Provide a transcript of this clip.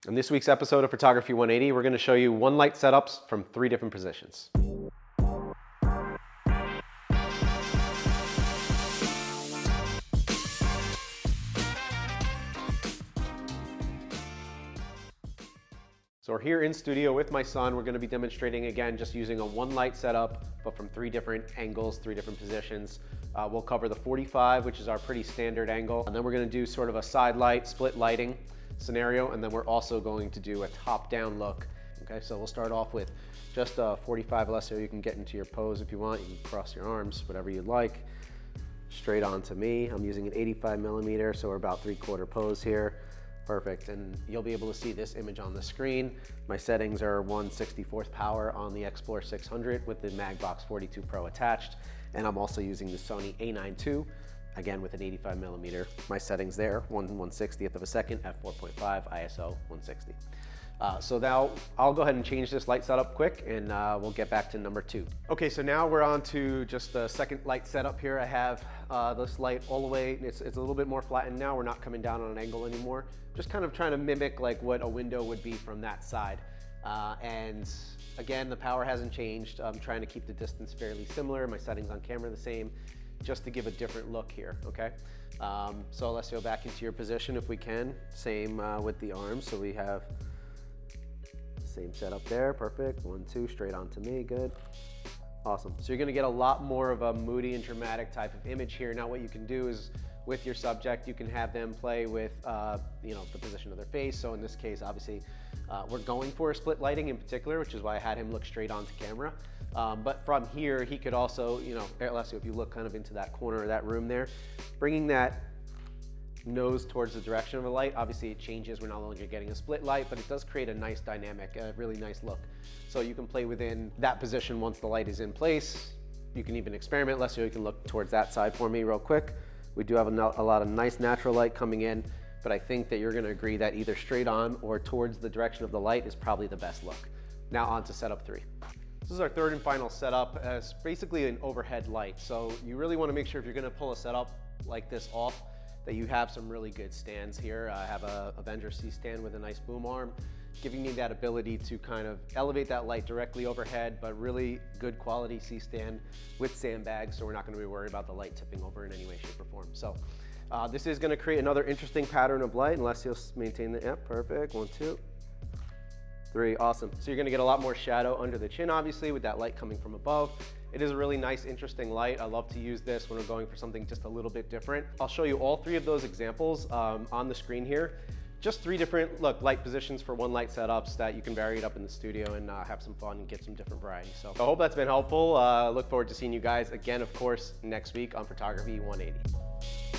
In this week's episode of Photography 180, we're going to show you one light setups from 3 different positions. So we're here in studio with my son. We're going to be demonstrating again just using a one light setup, but from 3 different angles, 3 different positions. We'll cover the 45, which is our pretty standard angle. And then we're going to do sort of a side light, split lighting scenario. And then we're also going to do a top-down look. Okay, so we'll start off with just a 45 Alessio. You can get into your pose if you want. You can cross your arms, whatever you'd like. Straight on to me. I'm using an 85 millimeter, so we're about 3/4 pose here. Perfect, and you'll be able to see this image on the screen. My settings are 1/64th power on the Explore 600 with the MagBox 42 Pro attached, and I'm also using the Sony A9 II, again with an 85 millimeter. My settings there, 1/160th of a second, f4.5, ISO 160. So now I'll go ahead and change this light setup quick, and we'll get back to number 2. Okay, so now we're on to just the second light setup here. I have this light all the way, it's a little bit more flattened now. We're not coming down on an angle anymore. Just kind of trying to mimic like what a window would be from that side. And again, the power hasn't changed. I'm trying to keep the distance fairly similar. My settings on camera are the same, just to give a different look here, okay? So let's go back into your position if we can. Same with the arms, so we have same setup there, perfect. 1, 2, straight on to me, good. Awesome. So you're gonna get a lot more of a moody and dramatic type of image here. Now what you can do is, with your subject, you can have them play with the position of their face. So in this case, obviously, we're going for a split lighting in particular, which is why I had him look straight onto camera. But from here, he could also, Alessio, if you look kind of into that corner of that room there, bringing that nose towards the direction of the light. Obviously it changes, we're no longer getting a split light, but it does create a nice dynamic, a really nice look. So you can play within that position once the light is in place. You can even experiment less, so you can look towards that side for me real quick. We do have a lot of nice natural light coming in, but I think that you're gonna agree that either straight on or towards the direction of the light is probably the best look. Now on to setup 3. This is our third and final setup. It's basically an overhead light. So you really wanna make sure if you're gonna pull a setup like this off, that you have some really good stands here. I have a Avenger C stand with a nice boom arm, giving me that ability to kind of elevate that light directly overhead, but really good quality C stand with sandbags, so we're not gonna be worried about the light tipping over in any way, shape, or form. So this is gonna create another interesting pattern of light, unless you'll maintain the, yep, perfect, 1, 2, 3, awesome. So you're gonna get a lot more shadow under the chin, obviously, with that light coming from above. It is a really nice, interesting light. I love to use this when we're going for something just a little bit different. I'll show you all 3 of those examples on the screen here. Just 3 different light positions for one light setups that you can vary it up in the studio and have some fun and get some different variety. So I hope that's been helpful. Look forward to seeing you guys again, of course, next week on Photography 180.